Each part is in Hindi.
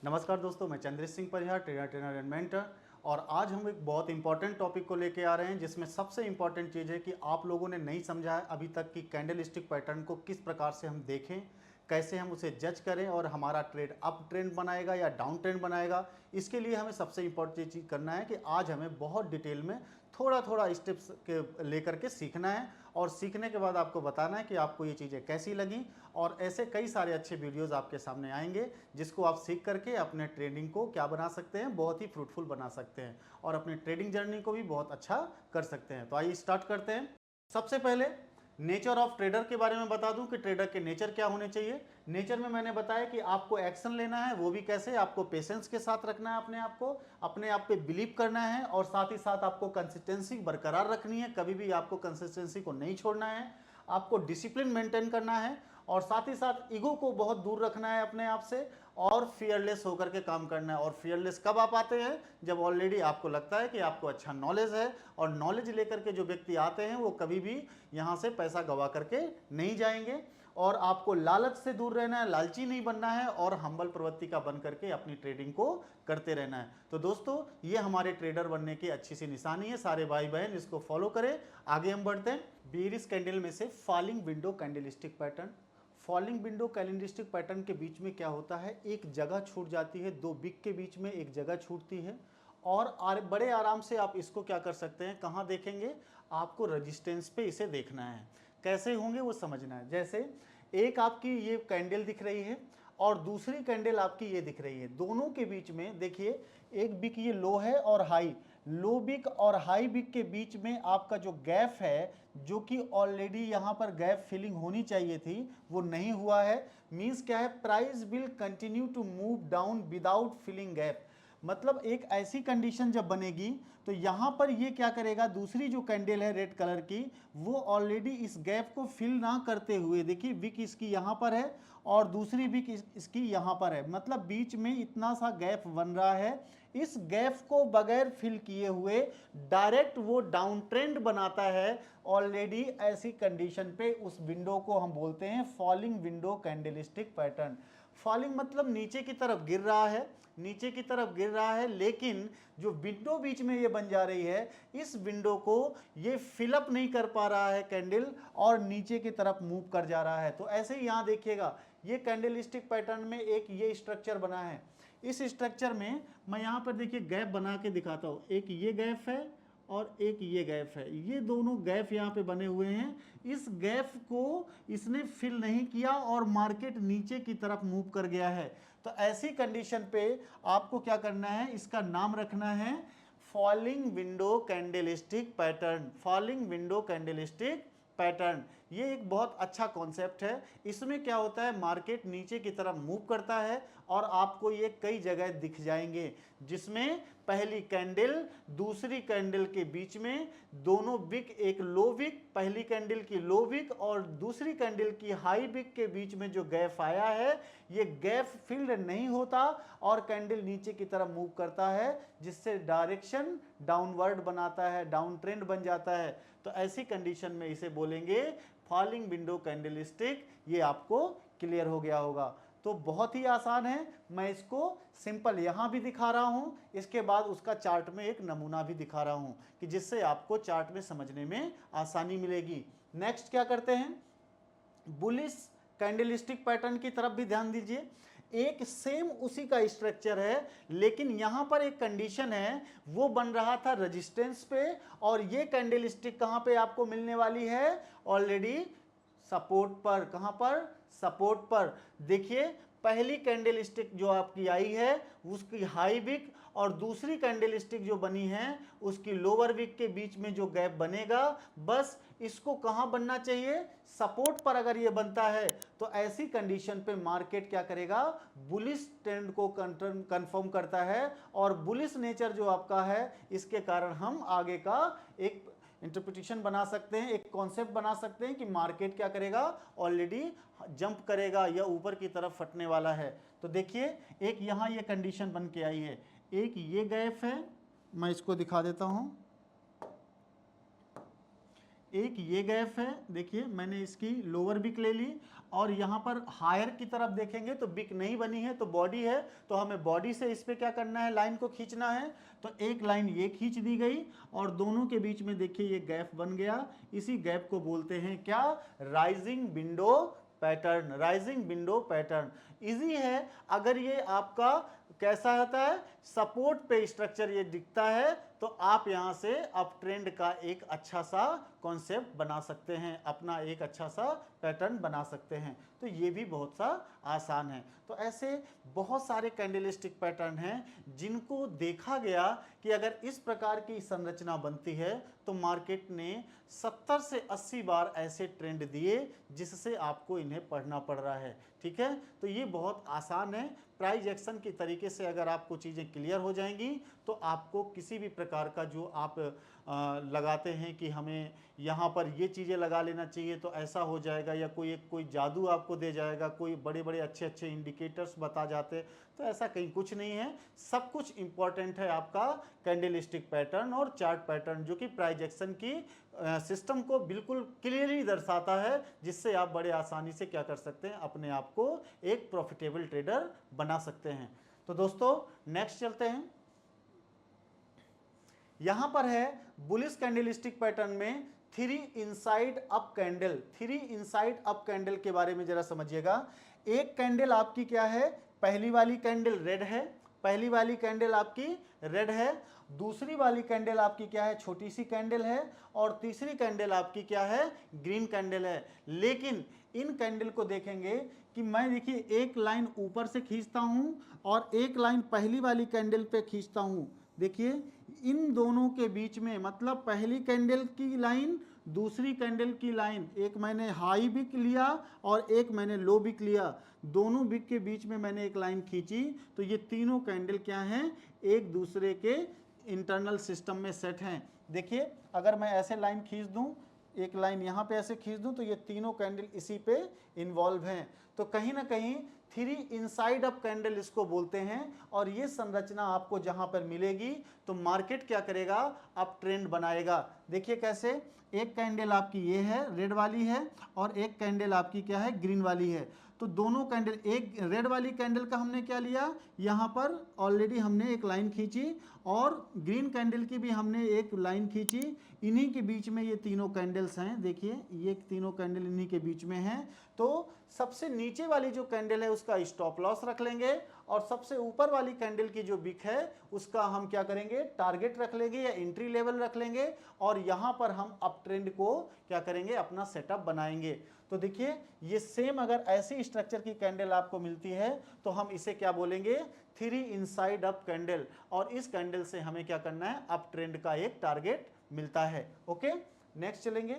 नमस्कार दोस्तों, मैं Chandresh Singh Parihar, trainer and mentor. और आज हम एक बहुत इंपॉर्टेंट टॉपिक को लेके आ रहे हैं, जिसमें सबसे इंपॉर्टेंट चीज़ है कि आप लोगों ने नहीं समझा है अभी तक कि कैंडल स्टिक पैटर्न को किस प्रकार से हम देखें, कैसे हम उसे जज करें और हमारा ट्रेड अप ट्रेंड बनाएगा या डाउन ट्रेंड बनाएगा। इसके लिए हमें सबसे इंपॉर्टेंट चीज़ करना है कि आज हमें बहुत डिटेल में थोड़ा थोड़ा स्टेप्स के लेकर के सीखना है, और सीखने के बाद आपको बताना है कि आपको ये चीज़ें कैसी लगी। और ऐसे कई सारे अच्छे वीडियोस आपके सामने आएंगे, जिसको आप सीख करके अपने ट्रेडिंग को क्या बना सकते हैं, बहुत ही फ्रूटफुल बना सकते हैं और अपनी ट्रेडिंग जर्नी को भी बहुत अच्छा कर सकते हैं। तो आइए स्टार्ट करते हैं। सबसे पहले नेचर ऑफ ट्रेडर के बारे में बता दूं कि ट्रेडर के नेचर क्या होने चाहिए। नेचर में मैंने बताया कि आपको एक्शन लेना है, वो भी कैसे, आपको पेशेंस के साथ रखना है, अपने आप पे बिलीव करना है, और साथ ही साथ आपको कंसिस्टेंसी बरकरार रखनी है, कभी भी आपको कंसिस्टेंसी को नहीं छोड़ना है, आपको डिसिप्लिन मेंटेन करना है, और साथ ही साथ ईगो को बहुत दूर रखना है अपने आप से, और फियरलेस होकर के काम करना है। और फियरलेस कब आप आते हैं, जब ऑलरेडी आपको लगता है कि आपको अच्छा नॉलेज है, और नॉलेज लेकर के जो व्यक्ति आते हैं वो कभी भी यहाँ से पैसा गवा करके नहीं जाएंगे। और आपको लालच से दूर रहना है, लालची नहीं बनना है, और हम्बल प्रवृत्ति का बन करके अपनी ट्रेडिंग को करते रहना है। तो दोस्तों, ये हमारे ट्रेडर बनने की अच्छी सी निशानी है। सारे भाई बहन इसको फॉलो करें। आगे हम बढ़ते हैं। बेयरिश कैंडल में से falling window candlestick pattern. Falling window candlestick pattern के बीच में क्या होता है, एक जगह छूट जाती है, दो बिग के बीच में एक जगह छूटती है, और बड़े आराम से आप इसको क्या कर सकते हैं, कहाँ देखेंगे, आपको रेजिस्टेंस पे इसे देखना है। कैसे होंगे वो समझना है। जैसे एक आपकी ये कैंडल दिख रही है और दूसरी कैंडल आपकी ये दिख रही है, दोनों के बीच में देखिए एक बिक ये लो है और हाई, लो बिक और हाई बिक के बीच में आपका जो गैप है, जो कि ऑलरेडी यहाँ पर गैप फिलिंग होनी चाहिए थी, वो नहीं हुआ है। मींस क्या है, price will continue to move down without filling gap. मतलब एक ऐसी कंडीशन जब बनेगी तो यहाँ पर ये क्या करेगा, दूसरी जो कैंडल है रेड कलर की, वो ऑलरेडी इस गैप को फिल ना करते हुए, देखिए विक इसकी यहाँ पर है और दूसरी विक इसकी यहाँ पर है, मतलब बीच में इतना सा गैप बन रहा है। इस गैप को बगैर फिल किए हुए डायरेक्ट वो डाउन ट्रेंड बनाता है। ऑलरेडी ऐसी कंडीशन पे उस विंडो को हम बोलते हैं falling window candlestick pattern. Falling मतलब नीचे की तरफ गिर रहा है, नीचे की तरफ गिर रहा है, लेकिन जो विंडो बीच में ये बन जा रही है, इस विंडो को ये फिलअप नहीं कर पा रहा है कैंडल, और नीचे की तरफ मूव कर जा रहा है। तो ऐसे ही यहाँ देखिएगा, ये कैंडलस्टिक पैटर्न में एक ये स्ट्रक्चर बना है। इस स्ट्रक्चर में मैं यहाँ पर देखिए गैप बना के दिखाता हूँ, एक ये गैप है और एक ये गैप है, ये दोनों गैप यहाँ पे बने हुए हैं। इस गैप को इसने फिल नहीं किया और मार्केट नीचे की तरफ मूव कर गया है। तो ऐसी कंडीशन पे आपको क्या करना है, इसका नाम रखना है falling window candlestick pattern. Falling window candlestick pattern ये एक बहुत अच्छा कॉन्सेप्ट है। इसमें क्या होता है, मार्केट नीचे की तरफ मूव करता है और आपको ये कई जगह दिख जाएंगे, जिसमें पहली कैंडल दूसरी कैंडल के बीच में दोनों विक, एक लो विक, पहली कैंडल की लो विक और दूसरी कैंडल की हाई विक के बीच में जो गैप आया है, ये गैप फिल्ड नहीं होता और कैंडल नीचे की तरफ मूव करता है, जिससे डायरेक्शन डाउनवर्ड बनाता है, डाउन ट्रेंड बन जाता है। तो ऐसी कंडीशन में इसे बोलेंगे फॉलिंग विंडो कैंडलस्टिक। ये आपको क्लियर हो गया होगा। तो बहुत ही आसान है, मैं इसको सिंपल यहां भी दिखा रहा हूं, इसके बाद उसका चार्ट में एक नमूना भी दिखा रहा हूं, कि जिससे आपको चार्ट में समझने में आसानी मिलेगी। नेक्स्ट क्या करते हैं, बुलिश कैंडलस्टिक पैटर्न की तरफ भी ध्यान दीजिए। एक सेम उसी का स्ट्रक्चर है, लेकिन यहां पर एक कंडीशन है, वो बन रहा था रेजिस्टेंस पे, और ये कैंडलस्टिक कहां पे आपको मिलने वाली है, ऑलरेडी सपोर्ट पर। कहां पर, सपोर्ट पर। देखिए पहली कैंडलस्टिक जो आपकी आई है उसकी हाई विक, और दूसरी कैंडलस्टिक जो बनी है उसकी लोअर विक के बीच में जो गैप बनेगा, बस इसको कहां बनना चाहिए, सपोर्ट पर। अगर ये बनता है तो ऐसी कंडीशन पे मार्केट क्या करेगा, बुलिश ट्रेंड को कंफर्म करता है, और बुलिश नेचर जो आपका है, इसके कारण हम आगे का एक इंटरप्रिटेशन बना सकते हैं, एक कॉन्सेप्ट बना सकते हैं कि मार्केट क्या करेगा, ऑलरेडी जंप करेगा या ऊपर की तरफ फटने वाला है। तो देखिए एक यहां ये कंडीशन बन के आई है, एक ये गैप है, मैं इसको दिखा देता हूं, एक ये गैप है, देखिए मैंने इसकी लोअर विक ले ली, और यहाँ पर हायर की तरफ देखेंगे तो विक नहीं बनी है, तो बॉडी है, तो हमें बॉडी से इस पे क्या करना है, लाइन को खींचना है। तो एक लाइन ये खींच दी गई और दोनों के बीच में देखिए ये गैप बन गया। इसी गैप को बोलते हैं क्या, rising window pattern. Rising window pattern easy है। अगर ये आपका कैसा होता है, सपोर्ट पे स्ट्रक्चर ये दिखता है, तो आप यहां से अप ट्रेंड का एक अच्छा सा कॉन्सेप्ट बना सकते हैं, अपना एक अच्छा सा पैटर्न बना सकते हैं। तो ये भी बहुत सा आसान है। तो ऐसे बहुत सारे कैंडलस्टिक पैटर्न हैं जिनको देखा गया कि अगर इस प्रकार की संरचना बनती है तो मार्केट ने 70 से 80 बार ऐसे ट्रेंड दिए जिससे आपको इन्हें पढ़ना पड़ रहा है। ठीक है, तो ये बहुत आसान है। प्राइस एक्शन के तरीके से अगर आपको चीज़ें क्लियर हो जाएंगी तो आपको किसी भी प्रकार का जो आप लगाते हैं कि हमें यहाँ पर ये चीज़ें लगा लेना चाहिए तो ऐसा हो जाएगा, या कोई जादू आपको दे जाएगा, कोई बड़े बड़े अच्छे अच्छे इंडिकेटर्स बता जाते, तो ऐसा कहीं कुछ नहीं है। सब कुछ इंपॉर्टेंट है आपका कैंडलस्टिक पैटर्न और चार्ट पैटर्न, जो कि प्राइस एक्शन की सिस्टम को बिल्कुल क्लियरली दर्शाता है, जिससे आप बड़े आसानी से क्या कर सकते हैं, अपने आप को एक प्रॉफिटेबल ट्रेडर बना सकते हैं। तो दोस्तों नेक्स्ट चलते हैं। यहां पर है बुलिश कैंडलस्टिक पैटर्न में 3 inside up candle. 3 inside up candle के बारे में जरा समझिएगा। एक कैंडल आपकी क्या है, पहली वाली कैंडल रेड है, पहली वाली कैंडल आपकी रेड है, दूसरी वाली कैंडल आपकी क्या है, छोटी सी कैंडल है, और तीसरी कैंडल आपकी क्या है, ग्रीन कैंडल है। लेकिन इन कैंडल को देखेंगे कि मैं देखिए एक लाइन ऊपर से खींचता हूं और एक लाइन पहली वाली कैंडल पे खींचता हूं। देखिए इन दोनों के बीच में, मतलब पहली कैंडल की लाइन दूसरी कैंडल की लाइन, एक मैंने हाई विक लिया और एक मैंने लो विक लिया, दोनों विक के बीच में मैंने एक लाइन खींची, तो ये तीनों कैंडल क्या हैं, एक दूसरे के इंटरनल सिस्टम में सेट हैं। देखिए अगर मैं ऐसे लाइन खींच दूं, एक लाइन यहाँ पे ऐसे खींच दूं, तो ये तीनों कैंडल इसी पे इन्वॉल्व हैं। तो कहीं ना कहीं 3 इनसाइड अप कैंडल इसको बोलते हैं। और ये संरचना आपको जहां पर मिलेगी तो मार्केट क्या करेगा, अप ट्रेंड बनाएगा। देखिए कैसे, एक कैंडल आपकी ये है रेड वाली है और एक कैंडल आपकी क्या है, ग्रीन वाली है। तो दोनों कैंडल, एक रेड वाली कैंडल का हमने क्या लिया, यहाँ पर ऑलरेडी हमने एक लाइन खींची, और ग्रीन कैंडल की भी हमने एक लाइन खींची। इन्हीं के बीच में ये तीनों कैंडल्स हैं, देखिए ये तीनों कैंडल इन्हीं के बीच में हैं। तो सबसे नीचे वाली जो कैंडल है उसका स्टॉप लॉस रख लेंगे, और सबसे ऊपर वाली कैंडल की जो विक है उसका हम क्या करेंगे, टारगेट रख लेंगे या एंट्री लेवल रख लेंगे, और यहाँ पर हम अप ट्रेंड को क्या करेंगे, अपना सेटअप बनाएंगे। तो देखिए ये सेम अगर ऐसी स्ट्रक्चर की कैंडल आपको मिलती है तो हम इसे क्या बोलेंगे, 3 इनसाइड अप कैंडल, और इस कैंडल से हमें क्या करना है, अप ट्रेंड का एक टारगेट मिलता है। ओके नेक्स्ट चलेंगे।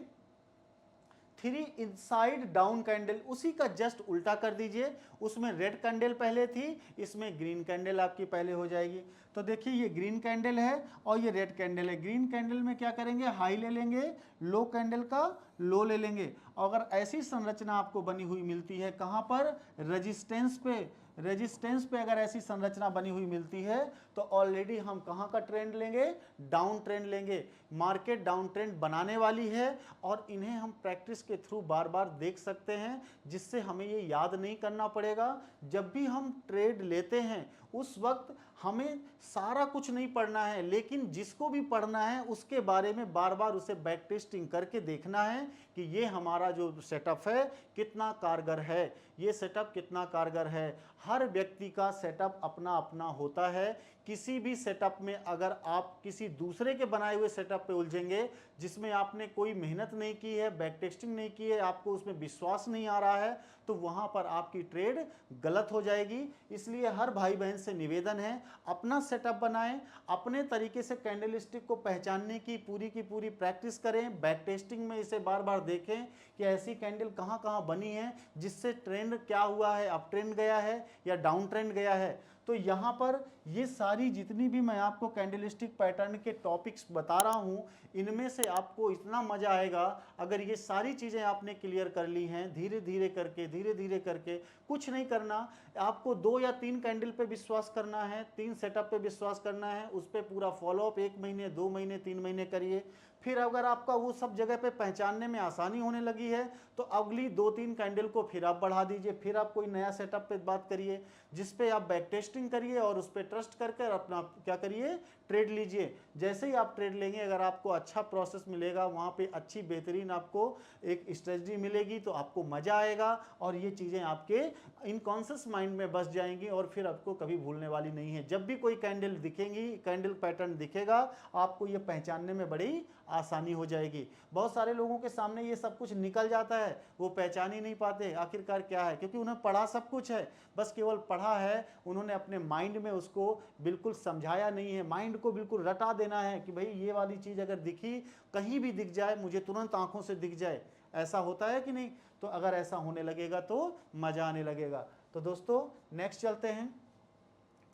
3 इनसाइड डाउन कैंडल, उसी का जस्ट उल्टा कर दीजिए, उसमें रेड कैंडल पहले थी, इसमें ग्रीन कैंडल आपकी पहले हो जाएगी। तो देखिए ये ग्रीन कैंडल है और ये रेड कैंडल है। ग्रीन कैंडल में क्या करेंगे, हाई ले लेंगे, लो कैंडल का लो ले लेंगे। अगर ऐसी संरचना आपको बनी हुई मिलती है कहाँ पर, रेजिस्टेंस पे, रेजिस्टेंस पे अगर ऐसी संरचना बनी हुई मिलती है तो ऑलरेडी हम कहाँ का ट्रेंड लेंगे, डाउन ट्रेंड लेंगे। मार्केट डाउन ट्रेंड बनाने वाली है और इन्हें हम प्रैक्टिस के थ्रू बार बार देख सकते हैं, जिससे हमें ये याद नहीं करना पड़ेगा। जब भी हम ट्रेड लेते हैं उस वक्त हमें सारा कुछ नहीं पढ़ना है, लेकिन जिसको भी पढ़ना है उसके बारे में बार बार उसे बैक टेस्टिंग करके देखना है कि ये हमारा जो सेटअप है कितना कारगर है, ये सेटअप कितना कारगर है। हर व्यक्ति का सेटअप अपना अपना होता है। किसी भी सेटअप में अगर आप किसी दूसरे के बनाए हुए सेटअप पे उलझेंगे जिसमें आपने कोई मेहनत नहीं की है, बैक टेस्टिंग नहीं की है, आपको उसमें विश्वास नहीं आ रहा है, तो वहां पर आपकी ट्रेड गलत हो जाएगी। इसलिए हर भाई बहन से निवेदन है, अपना सेटअप बनाएं, अपने तरीके से कैंडलस्टिक को पहचानने की पूरी प्रैक्टिस करें, बैक टेस्टिंग में इसे बार बार देखें कि ऐसी कैंडल कहाँ कहाँ बनी है, जिससे ट्रेंड क्या हुआ है, अप ट्रेंड गया है या डाउन ट्रेंड गया है। तो यहाँ पर ये सारी जितनी भी मैं आपको कैंडलस्टिक पैटर्न के टॉपिक्स बता रहा हूँ, इनमें से आपको इतना मजा आएगा अगर ये सारी चीज़ें आपने क्लियर कर ली हैं। धीरे धीरे करके कुछ नहीं करना, आपको 2 या 3 कैंडल पे विश्वास करना है, 3 सेटअप पे विश्वास करना है, उस पर पूरा फॉलोअप 1 महीने 2 महीने 3 महीने करिए। फिर अगर आपका वो सब जगह पे पहचानने में आसानी होने लगी है तो अगली 2-3 कैंडल को फिर आप बढ़ा दीजिए, फिर आप कोई नया सेटअप पे बात करिए जिस पे आप बैक टेस्टिंग करिए और उस पर ट्रस्ट करके अपना क्या करिए, ट्रेड लीजिए। जैसे ही आप ट्रेड लेंगे, अगर आपको अच्छा प्रोसेस मिलेगा, वहाँ पे अच्छी बेहतरीन आपको एक स्ट्रेटजी मिलेगी तो आपको मज़ा आएगा और ये चीज़ें आपके इनकॉन्शियस माइंड में बस जाएंगी और फिर आपको कभी भूलने वाली नहीं है। जब भी कोई कैंडल दिखेंगी, कैंडल पैटर्न दिखेगा, आपको ये पहचानने में बड़ी आसानी हो जाएगी। बहुत सारे लोगों के सामने ये सब कुछ निकल जाता है, वो पहचान ही नहीं पाते आखिरकार क्या है, क्योंकि उन्हें पढ़ा सब कुछ है, बस केवल पढ़ा है, उन्होंने अपने माइंड में उसको बिल्कुल समझाया नहीं है। माइंड को बिल्कुल रटा देना है कि भाई ये वाली चीज़ अगर दिखी, कहीं भी दिख जाए, मुझे तुरंत आंखों से दिख जाए। ऐसा होता है कि नहीं? तो अगर ऐसा होने लगेगा तो मज़ा आने लगेगा। तो दोस्तों नेक्स्ट चलते हैं।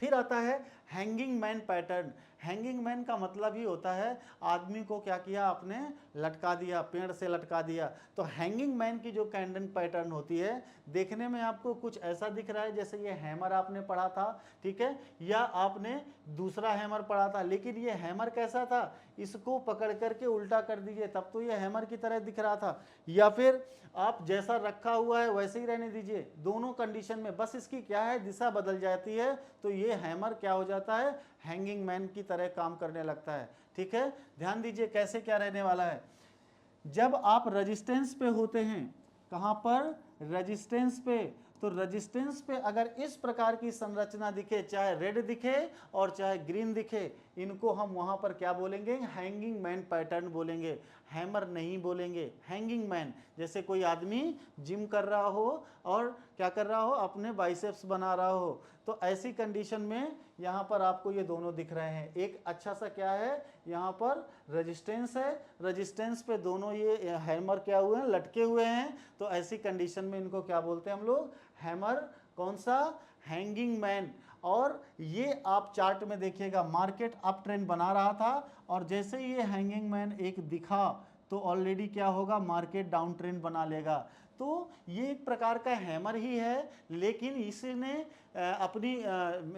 फिर आता है hanging man pattern. Hanging man का मतलब ही होता है आदमी को क्या किया, आपने लटका दिया, पेड़ से लटका दिया। तो हैंगिंग मैन की जो कैंडल पैटर्न होती है, देखने में आपको कुछ ऐसा दिख रहा है जैसे ये हैमर आपने पढ़ा था, ठीक है, या आपने दूसरा हैमर पढ़ा था, लेकिन ये हैमर कैसा था, इसको पकड़ करके उल्टा कर दीजिए तब तो ये हैमर की तरह दिख रहा था, या फिर आप जैसा रखा हुआ है वैसे ही रहने दीजिए। दोनों कंडीशन में बस इसकी क्या है, दिशा बदल जाती है तो ये हैमर क्या हो जाता है, हैंगिंग मैन की तरह काम करने लगता है। ठीक है, ध्यान दीजिए कैसे क्या रहने वाला है। जब आप रेजिस्टेंस पे होते हैं, कहां पर, रेजिस्टेंस पे, तो रेजिस्टेंस पे अगर इस प्रकार की संरचना दिखे, चाहे रेड दिखे और चाहे ग्रीन दिखे, इनको हम वहां पर क्या बोलेंगे, हैंगिंग मैन पैटर्न बोलेंगे, हैमर नहीं बोलेंगे, हैंगिंग मैन। जैसे कोई आदमी जिम कर रहा हो और क्या कर रहा हो, अपने बाइसेप्स बना रहा हो, तो ऐसी कंडीशन में यहाँ पर आपको ये दोनों दिख रहे हैं। एक अच्छा सा क्या है, यहाँ पर रेजिस्टेंस है, रेजिस्टेंस पे दोनों ये हैमर क्या हुए हैं, लटके हुए हैं, तो ऐसी कंडीशन में इनको क्या बोलते हैं हम लोग, हैमर। कौन सा, हैंगिंग मैन। और ये आप चार्ट में देखिएगा, मार्केट अप ट्रेंड बना रहा था और जैसे ही ये हैंगिंग मैन एक दिखा तो ऑलरेडी क्या होगा, मार्केट डाउन ट्रेंड बना लेगा। तो ये एक प्रकार का हैमर ही है, लेकिन इसने अपनी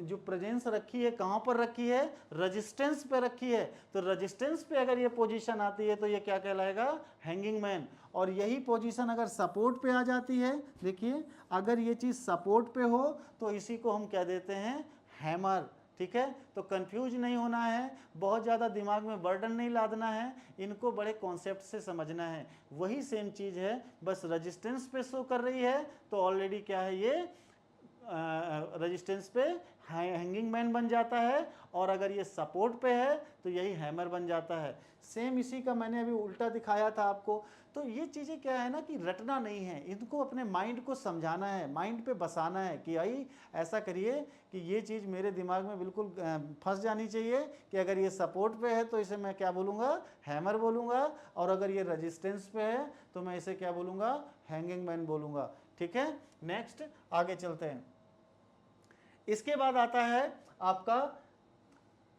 जो प्रेजेंस रखी है, कहाँ पर रखी है, रेजिस्टेंस पे रखी है। तो रेजिस्टेंस पे अगर ये पोजीशन आती है तो ये क्या कहलाएगा, हैंगिंग मैन। और यही पोजीशन अगर सपोर्ट पे आ जाती है, देखिए अगर ये चीज़ सपोर्ट पे हो तो इसी को हम कह देते हैं हैमर। ठीक है, तो कंफ्यूज नहीं होना है, बहुत ज़्यादा दिमाग में बर्डन नहीं लादना है, इनको बड़े कॉन्सेप्ट से समझना है। वही सेम चीज़ है, बस रेजिस्टेंस पे शो कर रही है तो ऑलरेडी क्या है, ये रेजिस्टेंस पे हैंगिंग मैन बन जाता है, और अगर ये सपोर्ट पे है तो यही हैमर बन जाता है। सेम इसी का मैंने अभी उल्टा दिखाया था आपको। तो ये चीज़ें क्या है ना कि रटना नहीं है, इनको अपने माइंड को समझाना है, माइंड पे बसाना है कि भाई ऐसा करिए कि ये चीज़ मेरे दिमाग में बिल्कुल फंस जानी चाहिए कि अगर ये सपोर्ट पे है तो इसे मैं क्या बोलूँगा, हैमर बोलूँगा, और अगर ये रेजिस्टेंस पे है तो मैं इसे क्या बोलूँगा, हैंगिंग मैन बोलूँगा। ठीक है, नेक्स्ट आगे चलते हैं। इसके बाद आता है आपका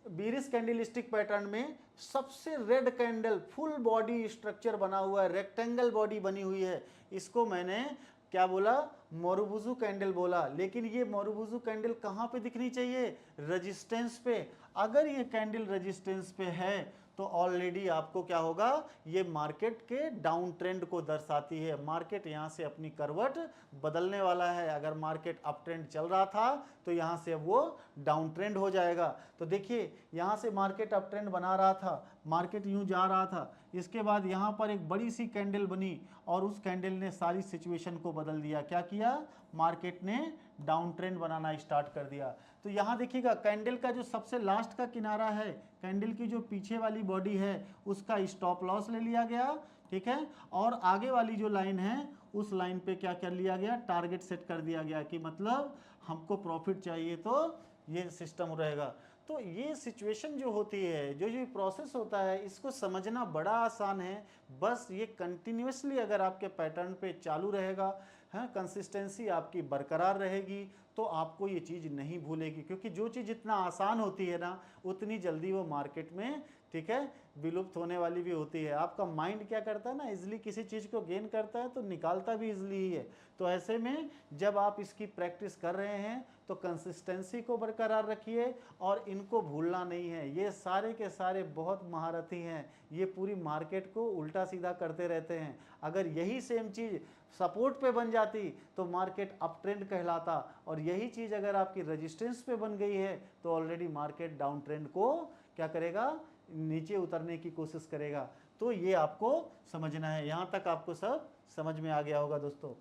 बीरिस कैंडलस्टिक पैटर्न में सबसे red candle, full body structure बना हुआ है, रेक्टेंगल बॉडी बनी हुई है, इसको मैंने क्या बोला, मोरुबुजु कैंडल बोला। लेकिन ये मोरुबुजु कैंडल कहाँ पे दिखनी चाहिए, रेजिस्टेंस पे। अगर ये कैंडल रेजिस्टेंस पे है तो ऑलरेडी आपको क्या होगा, ये मार्केट के डाउन ट्रेंड को दर्शाती है। मार्केट यहाँ से अपनी करवट बदलने वाला है। अगर मार्केट अप ट्रेंड चल रहा था तो यहाँ से वो डाउन ट्रेंड हो जाएगा। तो देखिए यहाँ से मार्केट अप ट्रेंड बना रहा था, मार्केट यूँ जा रहा था, इसके बाद यहाँ पर एक बड़ी सी कैंडल बनी और उस कैंडल ने सारी सिचुएशन को बदल दिया। क्या किया, मार्केट ने डाउन ट्रेंड बनाना स्टार्ट कर दिया। तो यहाँ देखिएगा कैंडल का जो सबसे लास्ट का किनारा है, कैंडल की जो पीछे वाली बॉडी है उसका स्टॉप लॉस ले लिया गया। ठीक है, और आगे वाली जो लाइन है उस लाइन पे क्या कर लिया गया, टारगेट सेट कर दिया गया कि मतलब हमको प्रॉफिट चाहिए तो ये सिस्टम रहेगा। तो ये सिचुएशन जो होती है, जो जो प्रोसेस होता है, इसको समझना बड़ा आसान है। बस ये कंटिन्यूसली अगर आपके पैटर्न पे चालू रहेगा, हाँ, कंसिस्टेंसी आपकी बरकरार रहेगी तो आपको ये चीज़ नहीं भूलेगी। क्योंकि जो चीज़ जितना आसान होती है ना, उतनी जल्दी वो मार्केट में, ठीक है, विलुप्त होने वाली भी होती है। आपका माइंड क्या करता है ना, इजली किसी चीज़ को गेन करता है तो निकालता भी इजली ही है। तो ऐसे में जब आप इसकी प्रैक्टिस कर रहे हैं तो कंसिस्टेंसी को बरकरार रखिए और इनको भूलना नहीं है। ये सारे के सारे बहुत महारथी हैं, ये पूरी मार्केट को उल्टा सीधा करते रहते हैं। अगर यही सेम चीज़ सपोर्ट पे बन जाती तो मार्केट अप ट्रेंड कहलाता, और यही चीज़ अगर आपकी रेजिस्टेंस पे बन गई है तो ऑलरेडी मार्केट डाउन ट्रेंड को क्या करेगा, नीचे उतरने की कोशिश करेगा। तो ये आपको समझना है। यहाँ तक आपको सब समझ में आ गया होगा दोस्तों।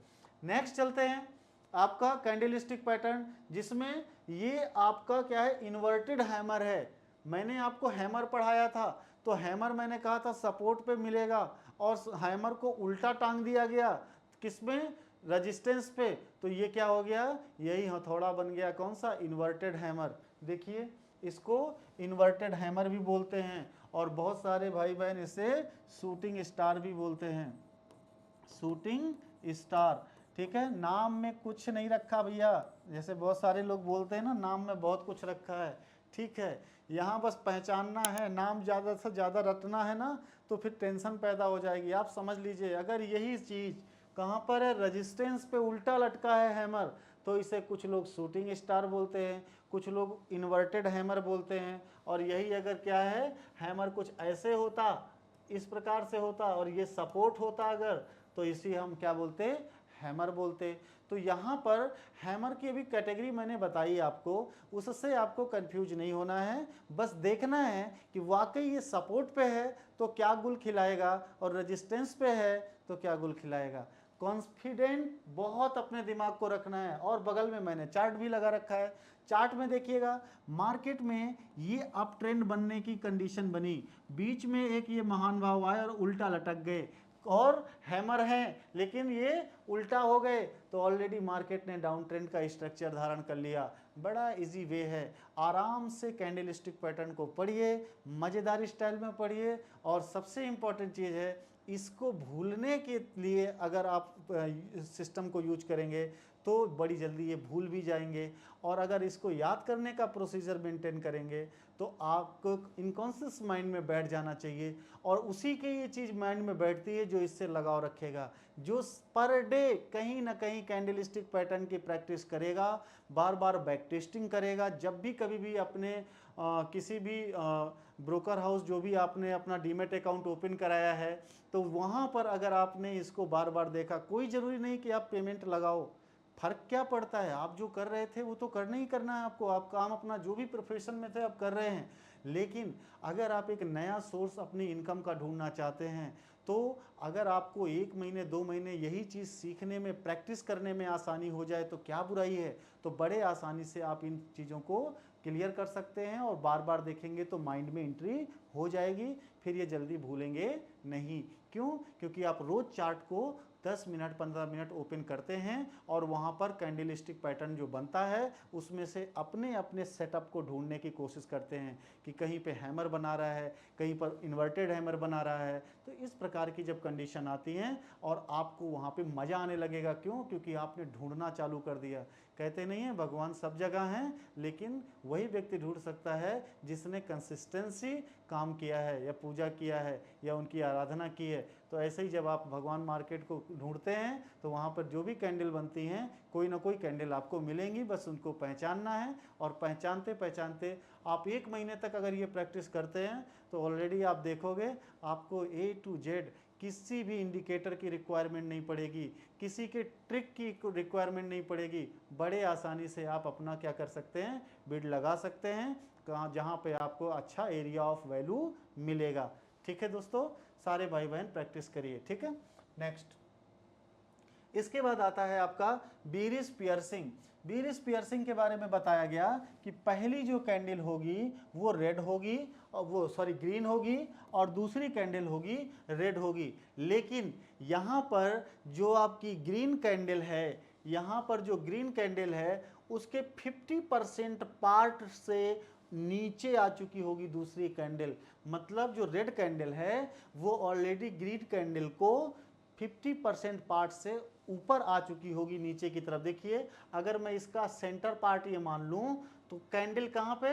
नेक्स्ट चलते हैं आपका कैंडलस्टिक पैटर्न, जिसमें ये आपका क्या है, इन्वर्टेड हैमर है। मैंने आपको हैमर पढ़ाया था, तो हैमर मैंने कहा था सपोर्ट पे मिलेगा, और हैमर को उल्टा टांग दिया गया किसमें, रेजिस्टेंस पे। तो ये क्या हो गया, यही हथौड़ा बन गया, कौन सा, इन्वर्टेड हैमर। देखिए इसको इन्वर्टेड हैमर भी बोलते हैं, और बहुत सारे भाई बहन इसे शूटिंग स्टार भी बोलते हैं, शूटिंग स्टार। ठीक है, नाम में कुछ नहीं रखा भैया, जैसे बहुत सारे लोग बोलते हैं ना नाम में बहुत कुछ रखा है। ठीक है, यहाँ बस पहचानना है, नाम ज़्यादा से ज़्यादा रटना है ना तो फिर टेंशन पैदा हो जाएगी। आप समझ लीजिए, अगर यही चीज़ कहाँ पर है, रेजिस्टेंस पे उल्टा लटका है हैमर, तो इसे कुछ लोग शूटिंग स्टार बोलते हैं, कुछ लोग इन्वर्टेड हैमर बोलते हैं। और यही अगर क्या है, हैमर कुछ ऐसे होता, इस प्रकार से होता, और ये सपोर्ट होता अगर, तो इसी हम क्या बोलते, हैमर बोलते। तो यहाँ पर हैमर की भी कैटेगरी मैंने बताई आपको, उससे आपको कंफ्यूज नहीं होना है। बस देखना है कि वाकई ये सपोर्ट पे है तो क्या गुल खिलाएगा, और रेजिस्टेंस पे है तो क्या गुल खिलाएगा। कॉन्फिडेंट बहुत अपने दिमाग को रखना है। और बगल में मैंने चार्ट भी लगा रखा है, चार्ट में देखिएगा मार्केट में ये अप ट्रेंड बनने की कंडीशन बनी, बीच में एक ये महान भाव आए और उल्टा लटक गए, और हैमर है लेकिन ये उल्टा हो गए, तो ऑलरेडी मार्केट ने डाउन ट्रेंड का स्ट्रक्चर धारण कर लिया। बड़ा इजी वे है, आराम से कैंडलस्टिक पैटर्न को पढ़िए, मज़ेदार स्टाइल में पढ़िए। और सबसे इम्पॉर्टेंट चीज़ है, इसको भूलने के लिए अगर आप सिस्टम को यूज करेंगे तो बड़ी जल्दी ये भूल भी जाएंगे, और अगर इसको याद करने का प्रोसीजर मेंटेन करेंगे तो आपको इनकॉन्शियस माइंड में बैठ जाना चाहिए, और उसी के ये चीज़ माइंड में बैठती है जो इससे लगाव रखेगा, जो पर डे कहीं ना कहीं कैंडलस्टिक पैटर्न की प्रैक्टिस करेगा, बार बार बैक टेस्टिंग करेगा। जब भी कभी भी अपने किसी भी ब्रोकर हाउस जो भी आपने अपना डीमेट अकाउंट ओपन कराया है, तो वहाँ पर अगर आपने इसको बार बार देखा, कोई ज़रूरी नहीं कि आप पेमेंट लगाओ, फ़र्क क्या पड़ता है, आप जो कर रहे थे वो तो करना ही करना है आपको, आप काम अपना जो भी प्रोफेशन में थे आप कर रहे हैं। लेकिन अगर आप एक नया सोर्स अपनी इनकम का ढूंढना चाहते हैं, तो अगर आपको 1 महीने 2 महीने यही चीज़ सीखने में, प्रैक्टिस करने में आसानी हो जाए तो क्या बुराई है। तो बड़े आसानी से आप इन चीज़ों को क्लियर कर सकते हैं, और बार बार देखेंगे तो माइंड में एंट्री हो जाएगी, फिर ये जल्दी भूलेंगे नहीं। क्यों? क्योंकि आप रोज़ चार्ट को 10 मिनट 15 मिनट ओपन करते हैं, और वहाँ पर कैंडलस्टिक पैटर्न जो बनता है उसमें से अपने अपने सेटअप को ढूंढने की कोशिश करते हैं कि कहीं पे हैमर बना रहा है, कहीं पर इन्वर्टेड हैमर बना रहा है। तो इस प्रकार की जब कंडीशन आती हैं और आपको वहाँ पे मज़ा आने लगेगा। क्यों? क्योंकि आपने ढूंढना चालू कर दिया। कहते नहीं है भगवान सब जगह हैं, लेकिन वही व्यक्ति ढूंढ सकता है जिसने कंसिस्टेंसी काम किया है, या पूजा किया है, या उनकी आराधना की है। तो ऐसे ही जब आप भगवान मार्केट को ढूंढते हैं तो वहाँ पर जो भी कैंडल बनती हैं, कोई ना कोई कैंडल आपको मिलेंगी, बस उनको पहचानना है। और पहचानते पहचानते आप 1 महीने तक अगर ये प्रैक्टिस करते हैं तो ऑलरेडी आप देखोगे आपको A to Z किसी भी इंडिकेटर की रिक्वायरमेंट नहीं पड़ेगी, किसी के ट्रिक की रिक्वायरमेंट नहीं पड़ेगी। बड़े आसानी से आप अपना क्या कर सकते हैं, बिड लगा सकते हैं, कहाँ जहाँ पे आपको अच्छा एरिया ऑफ वैल्यू मिलेगा। ठीक है दोस्तों, सारे भाई बहन प्रैक्टिस करिए। ठीक है, नेक्स्ट इसके बाद आता है आपका बीरिश पियर्सिंग। बीरिश पियर्सिंग के बारे में बताया गया कि पहली जो कैंडल होगी वो रेड होगी, और वो ग्रीन होगी, और दूसरी कैंडल होगी रेड होगी। लेकिन यहाँ पर जो आपकी ग्रीन कैंडल है, यहाँ पर जो ग्रीन कैंडल है उसके 50% पार्ट से नीचे आ चुकी होगी दूसरी कैंडल। मतलब जो रेड कैंडल है वो ऑलरेडी ग्रीन कैंडल को 50% पार्ट से ऊपर आ चुकी होगी नीचे की तरफ। देखिए अगर मैं इसका सेंटर पार्ट ये मान लूं तो कैंडल कहाँ पे,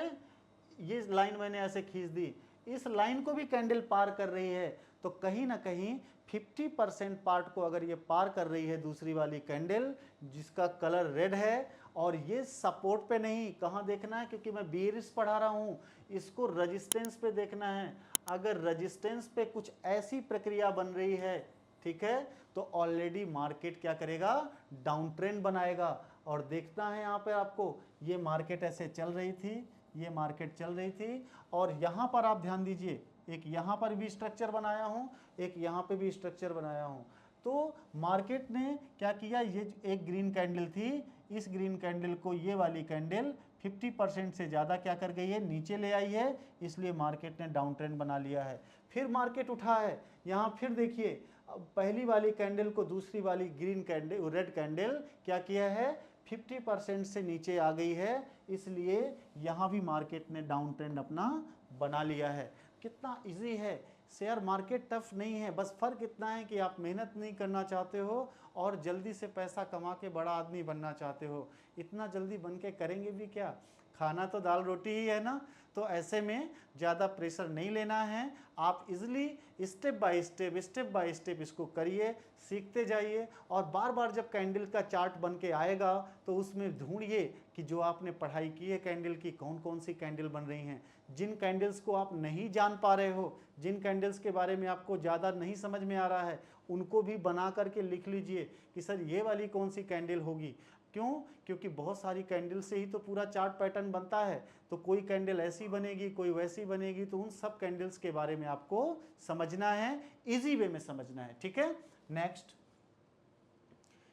ये लाइन मैंने ऐसे खींच दी, इस लाइन को भी कैंडल पार कर रही है। तो कहीं ना कहीं 50% पार्ट को अगर ये पार कर रही है दूसरी वाली कैंडल जिसका कलर रेड है, और ये सपोर्ट पे नहीं, कहाँ देखना है, क्योंकि मैं बेयरिश पढ़ा रहा हूँ, इसको रेजिस्टेंस पे देखना है। अगर रेजिस्टेंस पे कुछ ऐसी प्रक्रिया बन रही है, ठीक है, तो ऑलरेडी मार्केट क्या करेगा, डाउन ट्रेंड बनाएगा। और देखना है यहाँ पे आपको, ये मार्केट ऐसे चल रही थी, ये मार्केट चल रही थी, और यहाँ पर आप ध्यान दीजिए, एक यहाँ पर भी स्ट्रक्चर बनाया हूँ, एक यहाँ पे भी स्ट्रक्चर बनाया हूँ। तो मार्केट ने क्या किया, ये एक ग्रीन कैंडल थी, इस ग्रीन कैंडल को ये वाली कैंडल 50% से ज़्यादा क्या कर गई है, नीचे ले आई है, इसलिए मार्केट ने डाउन ट्रेंड बना लिया है। फिर मार्केट उठा है, यहाँ फिर देखिए पहली वाली कैंडल को दूसरी वाली ग्रीन कैंडल, रेड कैंडल क्या किया है, 50% से नीचे आ गई है, इसलिए यहाँ भी मार्केट ने डाउन ट्रेंड अपना बना लिया है। कितना इजी है, शेयर मार्केट टफ नहीं है, बस फ़र्क इतना है कि आप मेहनत नहीं करना चाहते हो और जल्दी से पैसा कमा के बड़ा आदमी बनना चाहते हो। इतना जल्दी बन के करेंगे भी क्या, खाना तो दाल रोटी ही है ना। तो ऐसे में ज़्यादा प्रेशर नहीं लेना है, आप इजीली स्टेप बाय स्टेप इसको करिए, सीखते जाइए। और बार बार जब कैंडल का चार्ट बन के आएगा तो उसमें ढूंढिए कि जो आपने पढ़ाई की है कैंडल की, कौन कौन सी कैंडल बन रही हैं। जिन कैंडल्स को आप नहीं जान पा रहे हो, जिन कैंडल्स के बारे में आपको ज़्यादा नहीं समझ में आ रहा है, उनको भी बना करके लिख लीजिए कि सर ये वाली कौन सी कैंडल होगी। क्यों, क्योंकि बहुत सारी कैंडल से ही तो पूरा चार्ट पैटर्न बनता है। तो कोई कैंडल ऐसी बनेगी, कोई वैसी बनेगी, तो उन सब कैंडल्स के बारे में आपको समझना है, इजी वे में समझना है, ठीक है। नेक्स्ट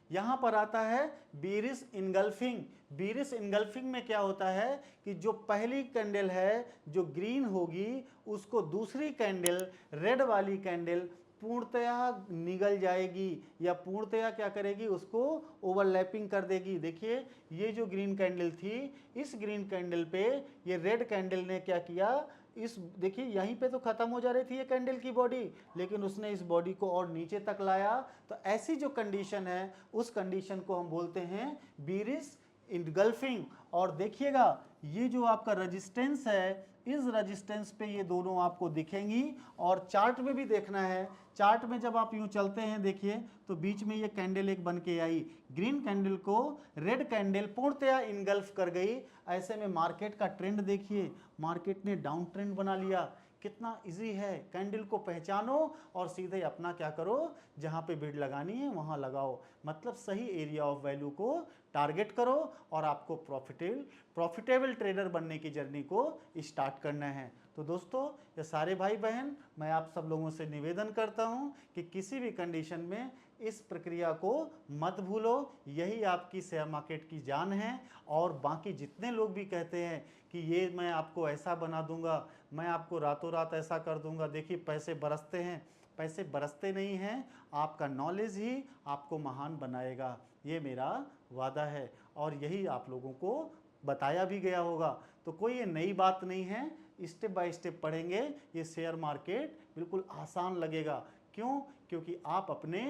यहां पर आता है बीरिश इनगल्फिंग। बीरिश इनगल्फिंग में क्या होता है कि जो पहली कैंडल है जो ग्रीन होगी, उसको दूसरी कैंडल, रेड वाली कैंडल पूर्णतया निगल जाएगी या पूर्णतया क्या करेगी, उसको ओवरलैपिंग कर देगी। देखिए ये जो ग्रीन कैंडल थी, इस ग्रीन कैंडल पे ये रेड कैंडल ने क्या किया, इस देखिए यहीं पे तो खत्म हो जा रही थी ये कैंडल की बॉडी, लेकिन उसने इस बॉडी को और नीचे तक लाया। तो ऐसी जो कंडीशन है, उस कंडीशन को हम बोलते हैं बीरिश इनगल्फिंग। और देखिएगा ये जो आपका रेजिस्टेंस है, इस रेजिस्टेंस पे ये दोनों आपको दिखेंगी। और चार्ट में भी देखना है, चार्ट में जब आप यूं चलते हैं देखिए तो बीच में ये कैंडल एक बन के आई, ग्रीन कैंडल को रेड कैंडल पूर्णतया इनगल्फ कर गई। ऐसे में मार्केट का ट्रेंड देखिए, मार्केट ने डाउन ट्रेंड बना लिया। कितना इजी है, कैंडल को पहचानो और सीधे अपना क्या करो, जहां पे बिड लगानी है वहां लगाओ। मतलब सही एरिया ऑफ वैल्यू को टारगेट करो और आपको प्रॉफिटेबल ट्रेडर बनने की जर्नी को स्टार्ट करना है। तो दोस्तों ये सारे भाई बहन, मैं आप सब लोगों से निवेदन करता हूं कि किसी भी कंडीशन में इस प्रक्रिया को मत भूलो, यही आपकी शेयर मार्केट की जान है। और बाकी जितने लोग भी कहते हैं कि ये मैं आपको ऐसा बना दूंगा, मैं आपको रातों रात ऐसा कर दूंगा, देखिए पैसे बरसते हैं, पैसे बरसते नहीं हैं, आपका नॉलेज ही आपको महान बनाएगा, ये मेरा वादा है। और यही आप लोगों को बताया भी गया होगा। तो कोई ये नई बात नहीं है, स्टेप बाय स्टेप पढ़ेंगे, ये शेयर मार्केट बिल्कुल आसान लगेगा। क्यों, क्योंकि आप अपने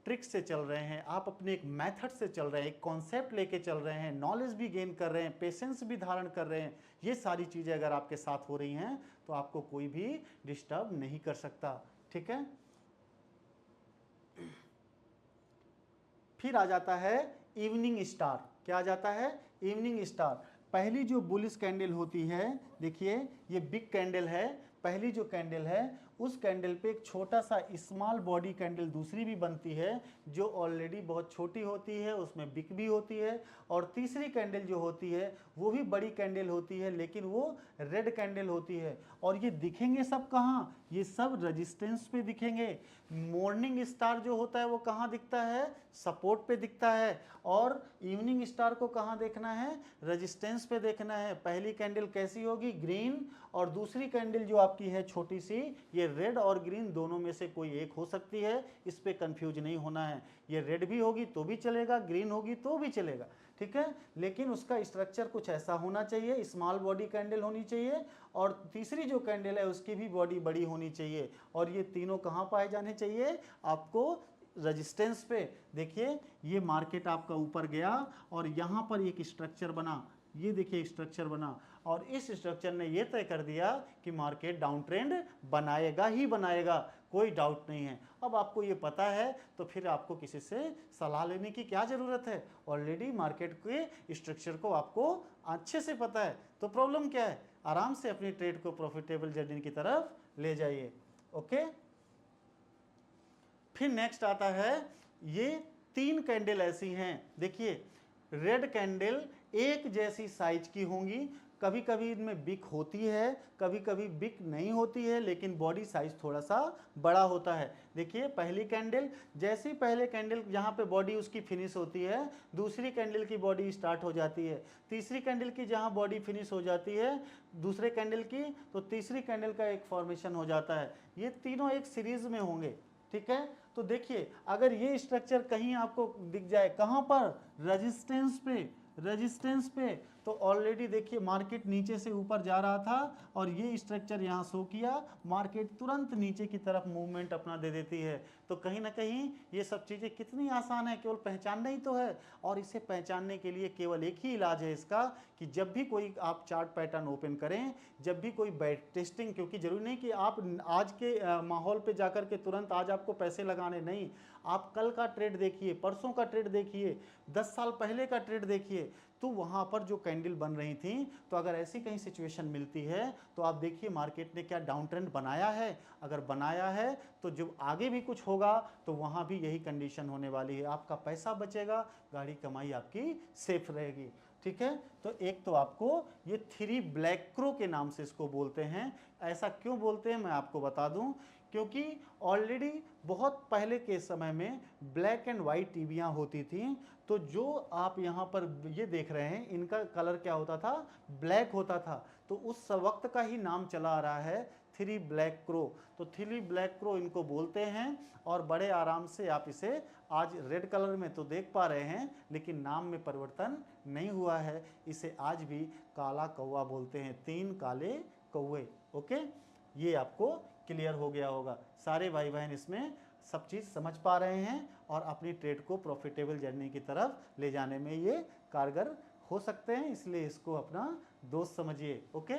ट्रिक से चल रहे हैं, आप अपने एक मेथड से चल रहे हैं, एक कॉन्सेप्ट लेके चल रहे हैं, नॉलेज भी गेन कर रहे हैं, पेशेंस भी धारण कर रहे हैं। ये सारी चीज़ें अगर आपके साथ हो रही हैं तो आपको कोई भी डिस्टर्ब नहीं कर सकता, ठीक है। फिर आ जाता है इवनिंग स्टार। क्या आ जाता है, इवनिंग स्टार। पहली जो बुलिश कैंडल होती है, देखिए ये बिग कैंडल है, पहली जो कैंडल है उस कैंडल पे एक छोटा सा स्मॉल बॉडी कैंडल दूसरी भी बनती है जो ऑलरेडी बहुत छोटी होती है, उसमें बिग भी होती है। और तीसरी कैंडल जो होती है वो भी बड़ी कैंडल होती है, लेकिन वो रेड कैंडल होती है। और ये दिखेंगे सब कहाँ, ये सब रेजिस्टेंस पे दिखेंगे। मॉर्निंग स्टार जो होता है वो कहाँ दिखता है, सपोर्ट पे दिखता है। और इवनिंग स्टार को कहाँ देखना है, रेजिस्टेंस पे देखना है। पहली कैंडल कैसी होगी, ग्रीन, और दूसरी कैंडल जो आपकी है छोटी सी, ये रेड और ग्रीन दोनों में से कोई एक हो सकती है, इस पे कंफ्यूज नहीं होना है। ये रेड भी होगी तो भी चलेगा, ग्रीन होगी तो भी चलेगा, ठीक है। लेकिन उसका स्ट्रक्चर कुछ ऐसा होना चाहिए, स्मॉल बॉडी कैंडल होनी चाहिए, और तीसरी जो कैंडल है उसकी भी बॉडी बड़ी होनी चाहिए। और ये तीनों कहाँ पाए जाने चाहिए, आपको रेजिस्टेंस पे। देखिए ये मार्केट आपका ऊपर गया और यहाँ पर एक स्ट्रक्चर बना, ये देखिए स्ट्रक्चर बना, और इस स्ट्रक्चर ने ये तय कर दिया कि मार्केट डाउन ट्रेंड बनाएगा ही बनाएगा। कोई डाउट नहीं है। अब आपको ये पता है तो फिर आपको किसी से सलाह लेने की क्या ज़रूरत है, ऑलरेडी मार्केट के स्ट्रक्चर को आपको अच्छे से पता है। तो प्रॉब्लम क्या है, आराम से अपनी ट्रेड को प्रॉफिटेबल जर्नी की तरफ ले जाइए। ओके, फिर नेक्स्ट आता है, ये 3 कैंडल ऐसी हैं, देखिए रेड कैंडल एक जैसी साइज की होंगी, कभी कभी इनमें बिक होती है, कभी कभी बिक नहीं होती है, लेकिन बॉडी साइज थोड़ा सा बड़ा होता है। देखिए पहली कैंडल, जैसी पहले कैंडल यहाँ पे बॉडी उसकी फिनिश होती है, दूसरी कैंडल की बॉडी स्टार्ट हो जाती है, तीसरी कैंडल की जहाँ बॉडी फिनिश हो जाती है दूसरे कैंडल की, तो तीसरी कैंडल का एक फॉर्मेशन हो जाता है। ये तीनों एक सीरीज में होंगे, ठीक है। तो देखिए अगर ये स्ट्रक्चर कहीं आपको दिख जाए, कहाँ पर, रेजिस्टेंस पे, तो ऑलरेडी देखिए मार्केट नीचे से ऊपर जा रहा था और ये स्ट्रक्चर यहाँ शो किया, मार्केट तुरंत नीचे की तरफ मूवमेंट अपना दे देती है। तो कहीं ना कहीं ये सब चीज़ें कितनी आसान है, केवल पहचानना ही तो है। और इसे पहचानने के लिए केवल एक ही इलाज है इसका, कि जब भी कोई आप चार्ट पैटर्न ओपन करें, जब भी कोई बैक टेस्टिंग, क्योंकि जरूरी नहीं कि आप आज के माहौल पे जाकर के तुरंत आज आपको पैसे लगाने, नहीं, आप कल का ट्रेड देखिए, परसों का ट्रेड देखिए, 10 साल पहले का ट्रेड देखिए, तो वहाँ पर जो कैंडल बन रही थी, तो अगर ऐसी कहीं सिचुएशन मिलती है तो आप देखिए मार्केट ने क्या डाउन ट्रेंड बनाया है, अगर बनाया है तो जब आगे भी कुछ होगा तो वहाँ भी यही कंडीशन होने वाली है, आपका पैसा बचेगा, गाड़ी कमाई आपकी सेफ रहेगी, ठीक है। तो एक तो आपको ये 3 ब्लैक क्रो के नाम से इसको बोलते हैं। ऐसा क्यों बोलते हैं मैं आपको बता दूं, क्योंकि ऑलरेडी बहुत पहले के समय में ब्लैक एंड वाइट टीवियाँ होती थी, तो जो आप यहाँ पर ये देख रहे हैं इनका कलर क्या होता था, ब्लैक होता था। तो उस वक्त का ही नाम चला आ रहा है 3 ब्लैक क्रो। तो 3 ब्लैक क्रो इनको बोलते हैं, और बड़े आराम से आप इसे आज रेड कलर में तो देख पा रहे हैं, लेकिन नाम में परिवर्तन नहीं हुआ है, इसे आज भी काला कौवा बोलते हैं, 3 काले कौवे। ओके, ये आपको क्लियर हो गया होगा, सारे भाई बहन इसमें सब चीज़ समझ पा रहे हैं और अपनी ट्रेड को प्रॉफिटेबल जर्नी की तरफ ले जाने में ये कारगर हो सकते हैं, इसलिए इसको अपना दोस्त समझिए। ओके।